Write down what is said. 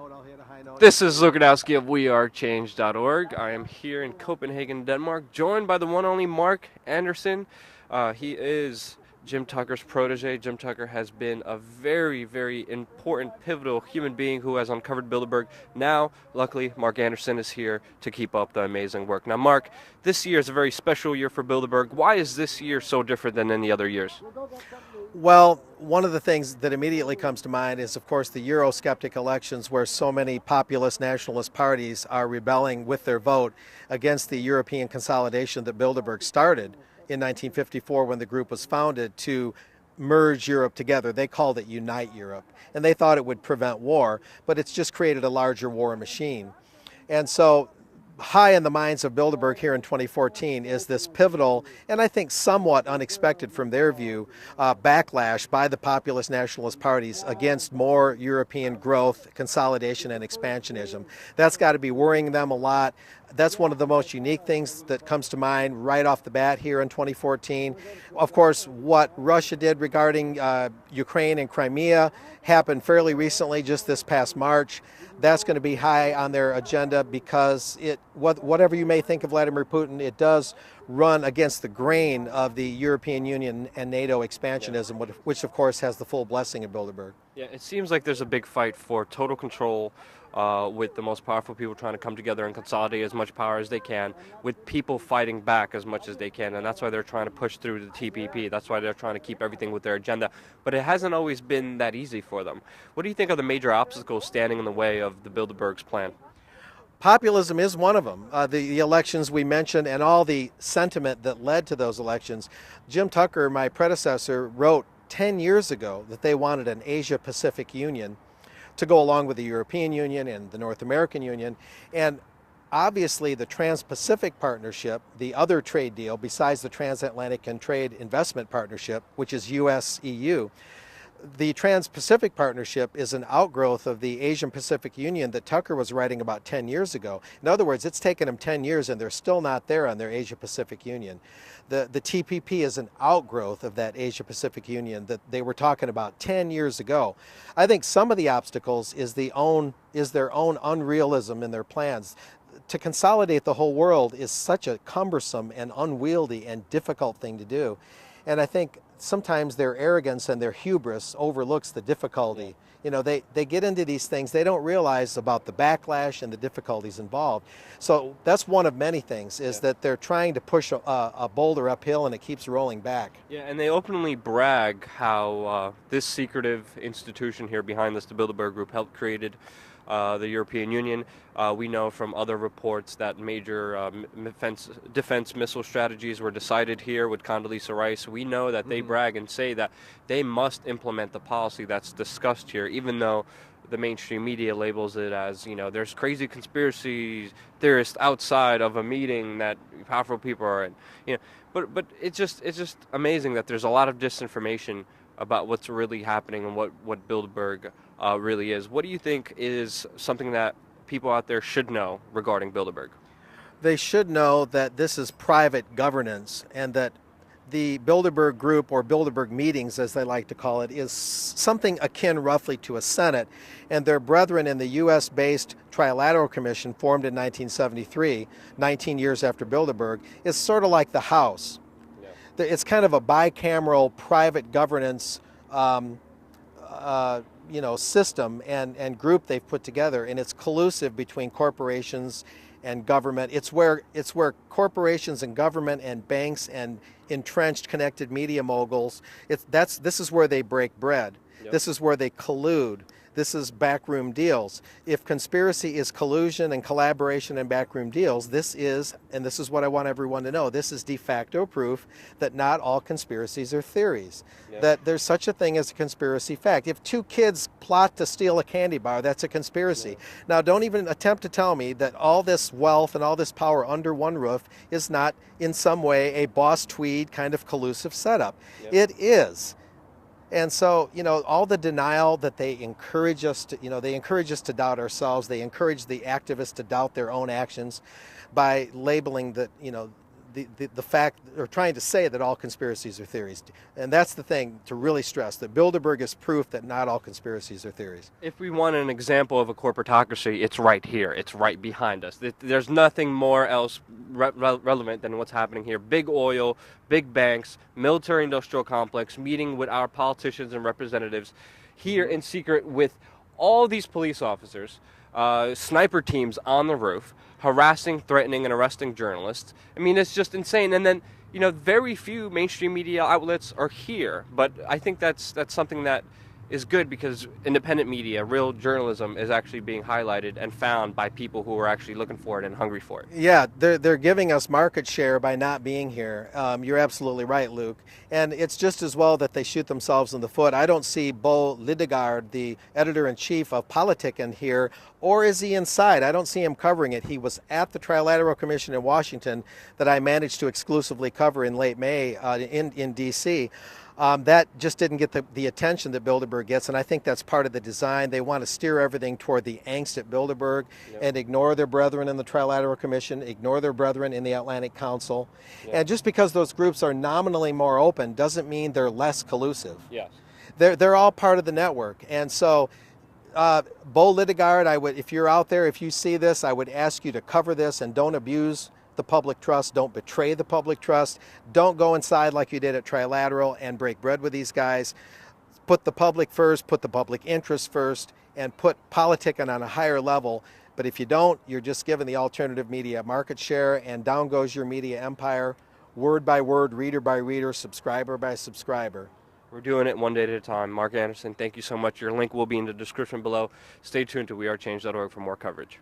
note, I'll hit a high note. This is Lukadowski of WeAreChange.org. I am here in Copenhagen, Denmark, joined by the one only Mark Anderson. He is Jim Tucker's protege. Jim Tucker has been a very, very important, pivotal human being who has uncovered Bilderberg. Now, luckily, Mark Anderson is here to keep up the amazing work. Now, Mark, this year is a very special year for Bilderberg. Why is this year so different than any other years? Well, one of the things that immediately comes to mind is, of course, the Eurosceptic elections, where so many populist nationalist parties are rebelling with their vote against the European consolidation that Bilderberg started in 1954 when the group was founded to merge Europe together. They called it Unite Europe, and they thought it would prevent war, but it's just created a larger war machine. And so high in the minds of Bilderberg here in 2014 is this pivotal, and I think somewhat unexpected from their view, backlash by the populist nationalist parties against more European growth, consolidation, and expansionism. That's got to be worrying them a lot. That's one of the most unique things that comes to mind right off the bat here in 2014. Of course, what Russia did regarding Ukraine and Crimea happened fairly recently, just this past March. That's going to be high on their agenda because whatever you may think of Vladimir Putin, it does run against the grain of the European Union and NATO expansionism, which of course has the full blessing of Bilderberg. Yeah, it seems like there's a big fight for total control with the most powerful people trying to come together and consolidate as much power as they can, with people fighting back as much as they can, and that's why they're trying to push through the TPP. That's why they're trying to keep everything with their agenda. But it hasn't always been that easy for them. What do you think are the major obstacles standing in the way of the Bilderberg's plan? Populism is one of them. The elections we mentioned and all the sentiment that led to those elections. Jim Tucker, my predecessor, wrote 10 years ago that they wanted an Asia-Pacific Union to go along with the European Union and the North American Union. And obviously the Trans-Pacific Partnership, the other trade deal besides the Transatlantic and Trade Investment Partnership, which is US-EU, the Trans-Pacific Partnership is an outgrowth of the Asian-Pacific Union that Tucker was writing about 10 years ago. In other words, it's taken them 10 years and they're still not there on their Asia-Pacific Union. The TPP is an outgrowth of that Asia-Pacific Union that they were talking about 10 years ago. I think some of the obstacles is their own unrealism in their plans. To consolidate the whole world is such a cumbersome and unwieldy and difficult thing to do. And I think sometimes their arrogance and their hubris overlooks the difficulty. You know, they get into these things, they don't realize about the backlash and the difficulties involved. So that's one of many things, is that they're trying to push a boulder uphill and it keeps rolling back. Yeah, and they openly brag how this secretive institution here behind this, the Bilderberg Group, helped created the European Union. We know from other reports that major defense missile strategies were decided here with Condoleezza Rice. We know that they brag and say that they must implement the policy that's discussed here, even though the mainstream media labels it as, you know, there's crazy conspiracy theorists outside of a meeting that powerful people are in. You know, but it's just amazing that there's a lot of disinformation about what's really happening and what Bilderberg really is. What do you think is something that people out there should know regarding Bilderberg? They should know that this is private governance and that the Bilderberg Group, or Bilderberg meetings as they like to call it, is something akin roughly to a Senate, and their brethren in the US-based Trilateral Commission formed in 1973, 19 years after Bilderberg, is sort of like the House. It's kind of a bicameral private governance system and group they've put together, and it's collusive between corporations and government. It's where corporations and government and banks and entrenched connected media moguls, this is where they break bread. Yep. This is where they collude. This is backroom deals. If conspiracy is collusion and collaboration and backroom deals, this is what I want everyone to know, this is de facto proof that not all conspiracies are theories. Yeah. That there's such a thing as a conspiracy fact. If two kids plot to steal a candy bar, that's a conspiracy. Yeah. Now, don't even attempt to tell me that all this wealth and all this power under one roof is not in some way a Boss Tweed kind of collusive setup. Yeah. It is. And so, you know, all the denial that they encourage us to, they encourage us to doubt ourselves. They encourage the activists to doubt their own actions by labeling that, the fact, or trying to say that all conspiracies are theories. And that's the thing to really stress, that Bilderberg is proof that not all conspiracies are theories. If we want an example of a corporatocracy, it's right here. It's right behind us. There's nothing more else relevant than what's happening here. Big oil, big banks, military-industrial complex, meeting with our politicians and representatives here in secret with all these police officers, sniper teams on the roof, harassing, threatening, and arresting journalists. I mean, it's just insane. And then, very few mainstream media outlets are here. But I think that's something that is good, because independent media, real journalism, is actually being highlighted and found by people who are actually looking for it and hungry for it. Yeah, they're giving us market share by not being here. You're absolutely right, Luke. And it's just as well that they shoot themselves in the foot. I don't see Bo Lidegard, the editor-in-chief of Politiken, here, or is he inside? I don't see him covering it. He was at the Trilateral Commission in Washington that I managed to exclusively cover in late May in D.C. That just didn't get the attention that Bilderberg gets, and I think that's part of the design. They want to steer everything toward the angst at Bilderberg, and ignore their brethren in the Trilateral Commission, ignore their brethren in the Atlantic Council. And just because those groups are nominally more open doesn't mean they're less collusive. Yes. They're all part of the network. And so Bo Lidegard, if you're out there, if you see this, I would ask you to cover this and don't abuse the public trust, don't betray the public trust, don't go inside like you did at Trilateral and break bread with these guys. Put the public first, put the public interest first, and put Politiken on a higher level. But if you don't, you're just giving the alternative media market share, and down goes your media empire, word by word, reader by reader, subscriber by subscriber. We're doing it one day at a time. Mark Anderson, thank you so much. Your link will be in the description below. Stay tuned to wearechange.org for more coverage.